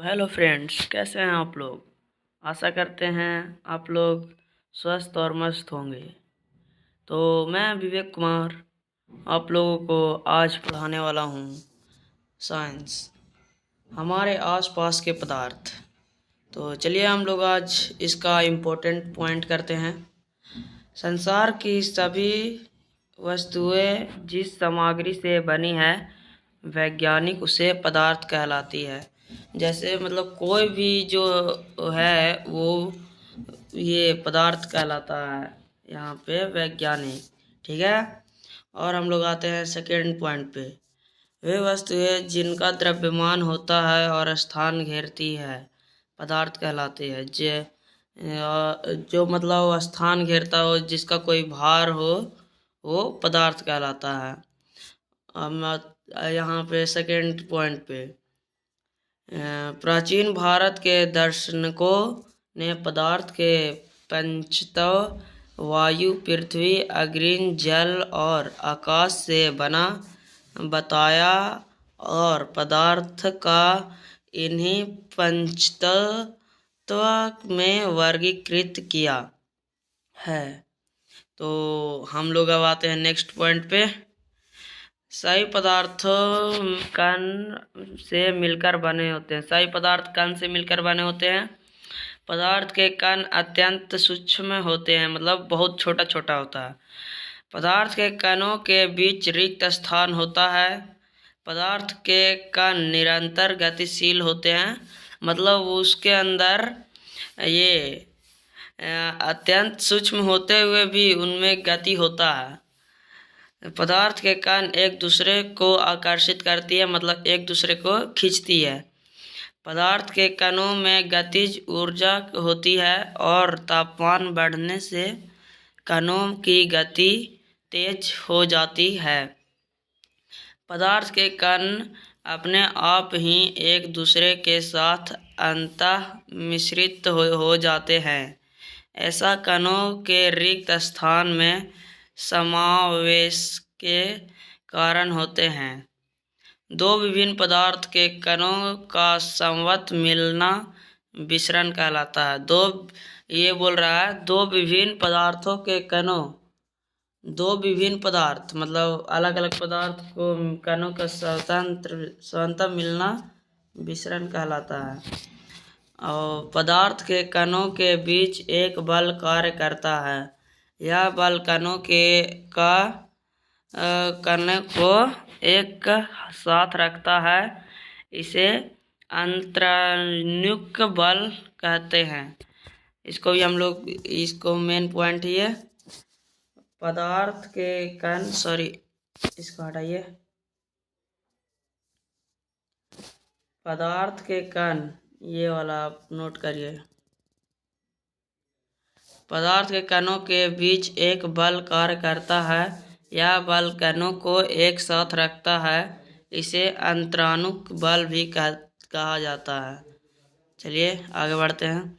Hello friends, कैसे हैं आप लोग। आशा करते हैं आप लोग स्वस्थ और मस्त होंगे। तो मैं विवेक कुमार आप लोगों को आज पढ़ाने वाला हूँ साइंस, हमारे आसपास के पदार्थ। तो चलिए हम लोग आज इसका इम्पोर्टेंट पॉइंट करते हैं। संसार की सभी वस्तुएं जिस सामग्री से बनी है वैज्ञानिक उसे पदार्थ कहलाती है। जैसे मतलब कोई भी जो है वो ये पदार्थ कहलाता है यहाँ पे वैज्ञानिक। ठीक है। और हम लोग आते हैं सेकेंड पॉइंट पे। वे वस्तुएं जिनका द्रव्यमान होता है और स्थान घेरती है पदार्थ कहलाती है। जो मतलब स्थान घेरता हो, जिसका कोई भार हो, वो पदार्थ कहलाता है। यहाँ पे सेकेंड पॉइंट पे प्राचीन भारत के दार्शनिकों ने पदार्थ के पंचतत्व वायु, पृथ्वी, अग्नि, जल और आकाश से बना बताया और पदार्थ का इन्हीं पंचतत्व में वर्गीकृत किया है। तो हम लोग अब आते हैं नेक्स्ट पॉइंट पे। सभी पदार्थों कण से मिलकर बने होते हैं। सभी पदार्थ कण से मिलकर बने होते हैं। पदार्थ के कण अत्यंत सूक्ष्म होते हैं, मतलब बहुत छोटा छोटा होता है। पदार्थ के कणों के बीच रिक्त स्थान होता है। पदार्थ के कण निरंतर गतिशील होते हैं, मतलब उसके अंदर ये अत्यंत सूक्ष्म होते हुए भी उनमें गति होता है। पदार्थ के कण एक दूसरे को आकर्षित करती है, मतलब एक दूसरे को खींचती है। पदार्थ के कणों में गतिज ऊर्जा होती है और तापमान बढ़ने से कणों की गति तेज हो जाती है। पदार्थ के कण अपने आप ही एक दूसरे के साथ अंतः मिश्रित हो जाते हैं। ऐसा कणों के रिक्त स्थान में समावेश के कारण होते हैं। दो विभिन्न पदार्थ के कणों का संवत मिलना विसरण कहलाता है। ये बोल रहा है दो विभिन्न पदार्थों के कणों, दो विभिन्न पदार्थ मतलब अलग अलग पदार्थ को कणों का स्वतंत्र मिलना विसरण कहलाता है। और पदार्थ के कणों के बीच एक बल कार्य करता है। यह बल कणों के कण को एक साथ रखता है। इसे अंतरानुक बल कहते हैं। इसको भी हम लोग, इसको मेन पॉइंट ही है। पदार्थ के कण, इसको हटाइए। पदार्थ के कण, ये वाला आप नोट करिए। पदार्थ के कणों के बीच एक बल कार्य करता है। यह बल कणों को एक साथ रखता है। इसे अंतरानुक बल भी कहा जाता है। चलिए आगे बढ़ते हैं।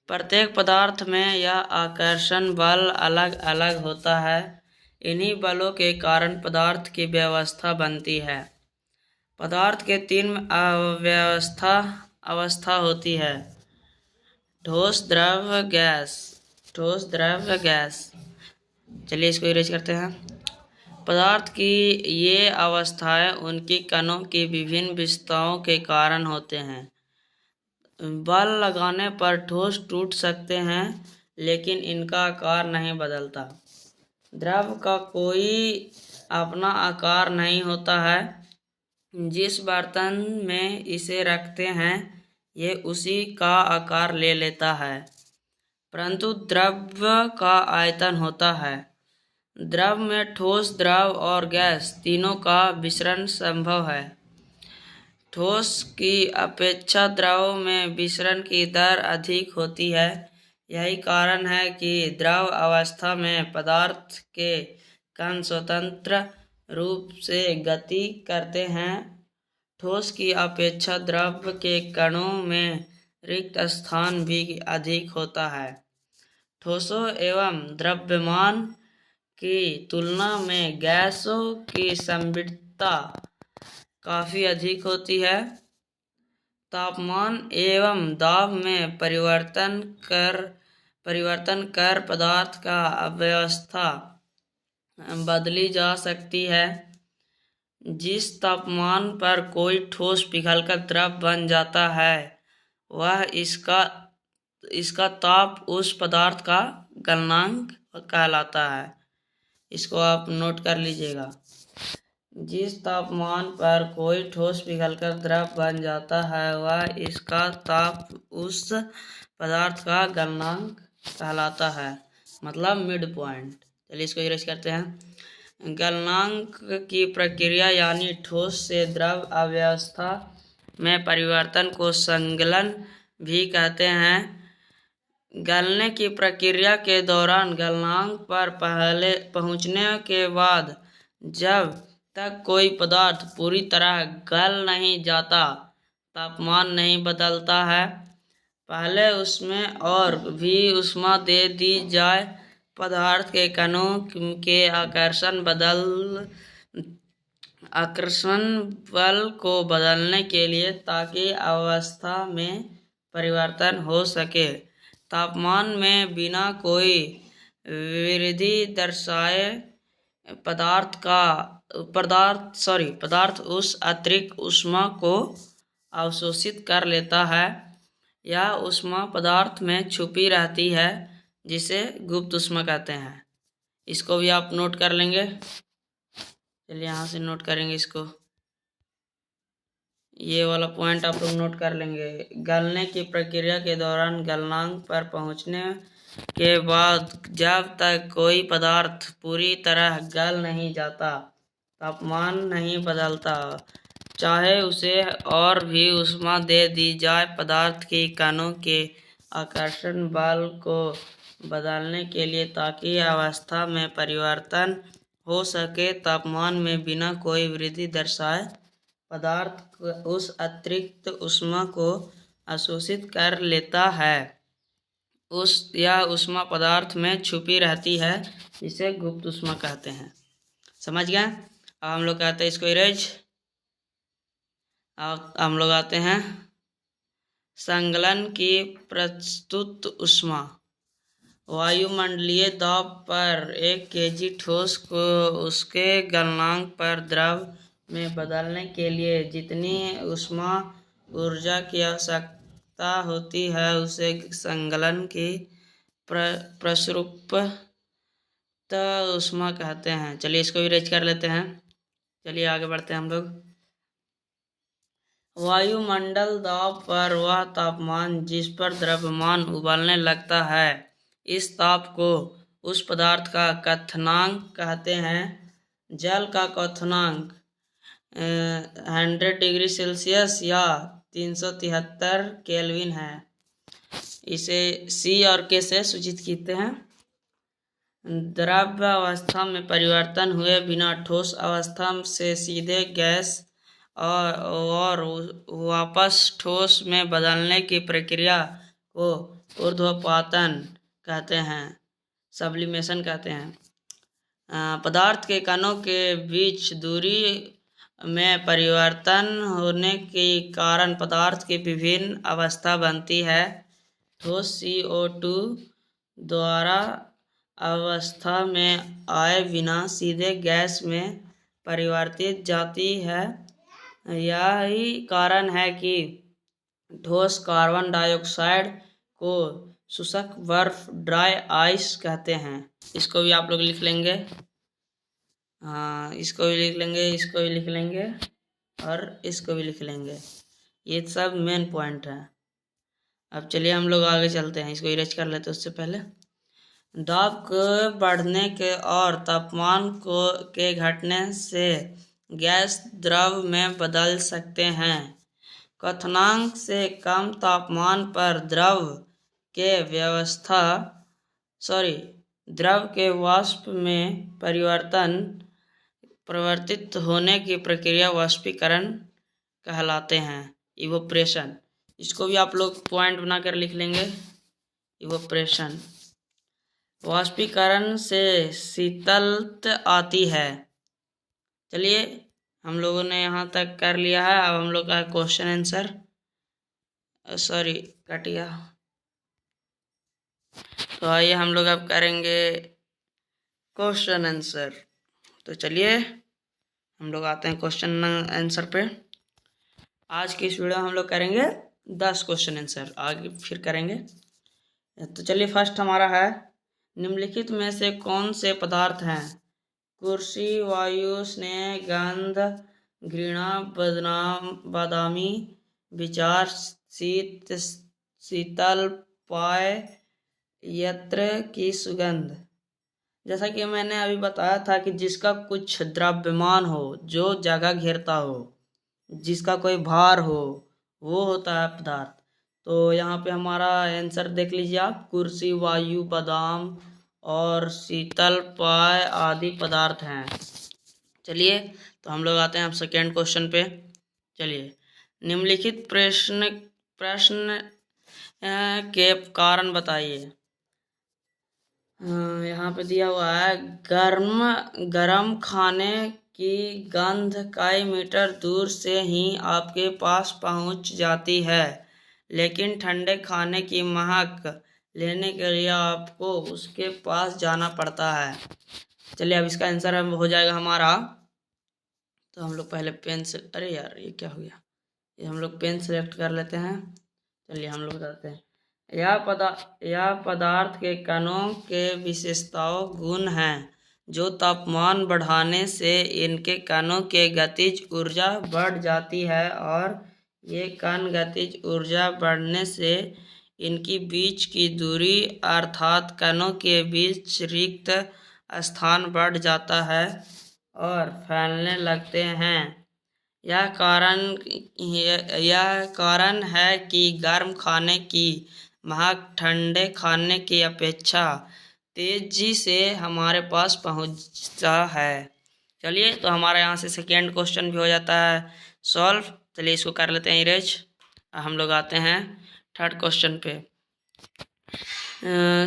प्रत्येक पदार्थ में यह आकर्षण बल अलग अलग होता है। इन्हीं बलों के कारण पदार्थ की व्यवस्था बनती है। पदार्थ के तीन अवस्था होती है: ठोस, द्रव, गैस। ठोस, द्रव, गैस। चलिए इसको इरेज करते हैं। पदार्थ की ये अवस्थाएं उनकी कणों की विभिन्न विशेषताओं के कारण होते हैं। बल लगाने पर ठोस टूट सकते हैं, लेकिन इनका आकार नहीं बदलता। द्रव का कोई अपना आकार नहीं होता है। जिस बर्तन में इसे रखते हैं ये उसी का आकार ले लेता है, परंतु द्रव का आयतन होता है। द्रव में ठोस, द्रव और गैस तीनों का विसरण संभव है। ठोस की अपेक्षा द्रव में विसरण की दर अधिक होती है। यही कारण है कि द्रव अवस्था में पदार्थ के कण स्वतंत्र रूप से गति करते हैं। ठोस की अपेक्षा द्रव के कणों में रिक्त स्थान भी अधिक होता है। ठोसों एवं द्रव्यमान की तुलना में गैसों की संवृतता काफी अधिक होती है। तापमान एवं दाब में परिवर्तन कर पदार्थ का अवस्था बदली जा सकती है। जिस तापमान पर कोई ठोस पिघलकर द्रव बन जाता है वह इसका ताप उस पदार्थ का गलनांक कहलाता है। इसको आप नोट कर लीजिएगा। जिस तापमान पर कोई ठोस पिघलकर द्रव बन जाता है वह इसका ताप उस पदार्थ का गलनांक कहलाता है, मतलब मिड पॉइंट। चलिए इसको इरेज करते हैं। गलनांक की प्रक्रिया यानी ठोस से द्रव अवस्था में परिवर्तन को संगलन भी कहते हैं। गलने की प्रक्रिया के दौरान गलनांक पर पहुंचने के बाद जब तक कोई पदार्थ पूरी तरह गल नहीं जाता तापमान नहीं बदलता है। पहले उसमें और भी ऊष्मा दे दी जाए पदार्थ के कणों के आकर्षण बल को बदलने के लिए ताकि अवस्था में परिवर्तन हो सके। तापमान में बिना कोई वृद्धि दर्शाए पदार्थ उस अतिरिक्त ऊष्मा को अवशोषित कर लेता है। यह ऊष्मा पदार्थ में छुपी रहती है जिसे गुप्त ऊष्मा कहते हैं। इसको भी आप नोट कर लेंगे। चलिए यहाँ से नोट करेंगे इसको। ये वाला पॉइंट आप लोग नोट कर लेंगे। गलने की प्रक्रिया के दौरान गलनांक पर पहुँचने के बाद जब तक कोई पदार्थ पूरी तरह गल नहीं जाता तापमान नहीं बदलता, चाहे उसे और भी ऊष्मा दे दी जाए पदार्थ के कणों के आकर्षण बल को बदलने के लिए ताकि अवस्था में परिवर्तन हो सके। तापमान में बिना कोई वृद्धि दर्शाए पदार्थ उस अतिरिक्त ऊष्मा को अवशोषित कर लेता है। यह ऊष्मा पदार्थ में छुपी रहती है जिसे गुप्त ऊष्मा कहते हैं। समझ गए? अब हम लोग कहते हैं इसको इरेज। अब हम लोग आते हैं संगलन की प्रस्तुत ऊष्मा। वायुमंडलीय दाब पर 1 kg ठोस को उसके गलनांक पर द्रव में बदलने के लिए जितनी ऊष्मा ऊर्जा की आवश्यकता होती है उसे संगलन की प्रसुप्त ऊष्मा कहते हैं। चलिए इसको भी रेज कर लेते हैं। चलिए आगे बढ़ते हैं हम लोग। वायुमंडल दाब पर वह तापमान जिस पर द्रव्यमान उबलने लगता है, इस ताप को उस पदार्थ का क्वथनांक कहते हैं। जल का क्वथनांक 100 डिग्री सेल्सियस या 373 केल्विन है। इसे C और K से सूचित करते हैं। द्रव्य अवस्था में परिवर्तन हुए बिना ठोस अवस्था से सीधे गैस और वापस ठोस में बदलने की प्रक्रिया को ऊर्ध्वपातन कहते हैं, सब्लिमेशन कहते हैं। पदार्थ के कणों के बीच दूरी में परिवर्तन होने के कारण पदार्थ की विभिन्न अवस्था बनती है। ठोस CO2 द्वारा अवस्था में आए बिना सीधे गैस में परिवर्तित जाती है। यही कारण है कि ठोस कार्बन डाइऑक्साइड को शुष्क बर्फ ड्राई आइस कहते हैं। इसको भी आप लोग लिख लेंगे। हाँ, इसको भी लिख लेंगे, इसको भी लिख लेंगे और इसको भी लिख लेंगे। ये सब मेन पॉइंट है। अब चलिए हम लोग आगे चलते हैं। इसको इरेज कर लेते हैं। उससे पहले दाब के बढ़ने के और तापमान के घटने से गैस द्रव में बदल सकते हैं। क्वथनांक से कम तापमान पर द्रव के वाष्प में परिवर्तित होने की प्रक्रिया वाष्पीकरण कहलाते हैं। इवोपरेशन, इसको भी आप लोग पॉइंट बनाकर लिख लेंगे। इवोपरेशन, वाष्पीकरण से शीतलता आती है। चलिए हम लोगों ने यहाँ तक कर लिया है। अब हम लोग का क्वेश्चन आंसर। सॉरी कट गया। तो आइए हम लोग अब करेंगे क्वेश्चन आंसर। तो चलिए हम लोग आते हैं क्वेश्चन आंसर पे। आज की इस वीडियो में हम लोग करेंगे 10 क्वेश्चन आंसर, आगे फिर करेंगे। तो चलिए फर्स्ट हमारा है, निम्नलिखित में से कौन से पदार्थ हैं कुर्सी, वायु, स्नेह, गंध, घृणा, बादामी, विचार, शीतल, पाय, यत्र की सुगंध। जैसा कि मैंने अभी बताया था कि जिसका कुछ द्रव्यमान हो, जो जगह घेरता हो, जिसका कोई भार हो, वो होता है पदार्थ। तो यहाँ पे हमारा आंसर देख लीजिए आप, कुर्सी, वायु, बादाम और शीतल, पाय आदि पदार्थ हैं। चलिए तो हम लोग आते हैं अब सेकेंड क्वेश्चन पे। चलिए, निम्नलिखित प्रश्न के कारण बताइए। यहाँ पे दिया हुआ है, गरम खाने की गंध कई मीटर दूर से ही आपके पास पहुंच जाती है, लेकिन ठंडे खाने की महक लेने के लिए आपको उसके पास जाना पड़ता है। चलिए अब इसका आंसर हो जाएगा हमारा। तो हम लोग पहले पेन से, अरे यार ये क्या हो गया, ये हम लोग पेन सेलेक्ट कर लेते हैं। चलिए हम लोग बताते हैं, यह पदार्थ के कणों के विशेषताओं गुण हैं जो तापमान बढ़ाने से इनके कणों के गतिज ऊर्जा बढ़ जाती है, और ये कण गतिज ऊर्जा बढ़ने से इनकी बीच की दूरी अर्थात कणों के बीच रिक्त स्थान बढ़ जाता है और फैलने लगते हैं। यह कारण है कि गर्म खाने की महक ठंडे खाने की अपेक्षा तेजी से हमारे पास पहुंचता है। चलिए तो हमारे यहाँ से सेकेंड क्वेश्चन भी हो जाता है सॉल्व। चलिए इसको कर लेते हैं इरेज। हम लोग आते हैं थर्ड क्वेश्चन पे।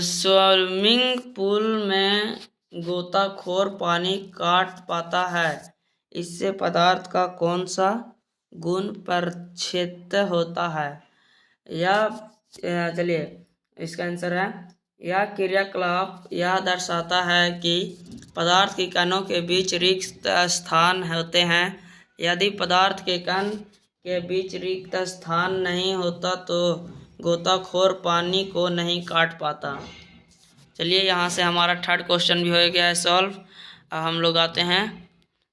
स्विमिंग पूल में गोताखोर पानी काट पाता है, इससे पदार्थ का कौन सा गुण प्रक्षेपित होता है? चलिए इसका आंसर है, यह क्रियाकलाप यह दर्शाता है कि पदार्थ के कणों के बीच रिक्त स्थान होते हैं। यदि पदार्थ के कण के बीच रिक्त स्थान नहीं होता तो गोताखोर पानी को नहीं काट पाता। चलिए यहाँ से हमारा थर्ड क्वेश्चन भी हो गया है सॉल्व। अब हम लोग आते हैं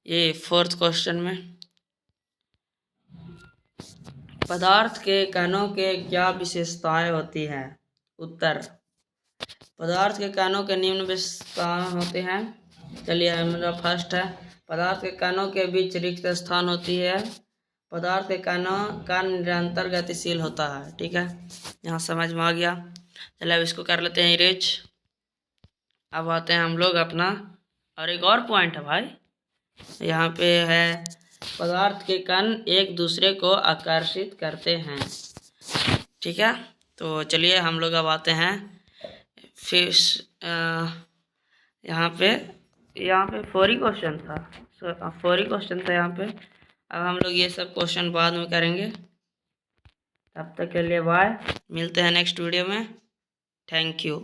ये फोर्थ क्वेश्चन में। पदार्थ के कणों के क्या विशेषताएं होती हैं? उत्तर, पदार्थ के कणों के निम्न विशेषताएं होते हैं। चलिए हमारा फर्स्ट है, पदार्थ के कणों के बीच रिक्त स्थान होती है। पदार्थ के कण निरंतर गतिशील होता है। ठीक है, यहाँ समझ में आ गया। चलिए अब इसको कर लेते हैं इरेज। अब आते हैं हम लोग अपना, और एक और पॉइंट है भाई, यहाँ पे है, पदार्थ के कण एक दूसरे को आकर्षित करते हैं। ठीक है, तो चलिए हम लोग अब आते हैं फिर यहाँ पे 4 ही क्वेश्चन था, 4 ही क्वेश्चन था यहाँ पे। अब हम लोग ये सब क्वेश्चन बाद में करेंगे। तब तक के लिए बाय, मिलते हैं नेक्स्ट वीडियो में। Thank you.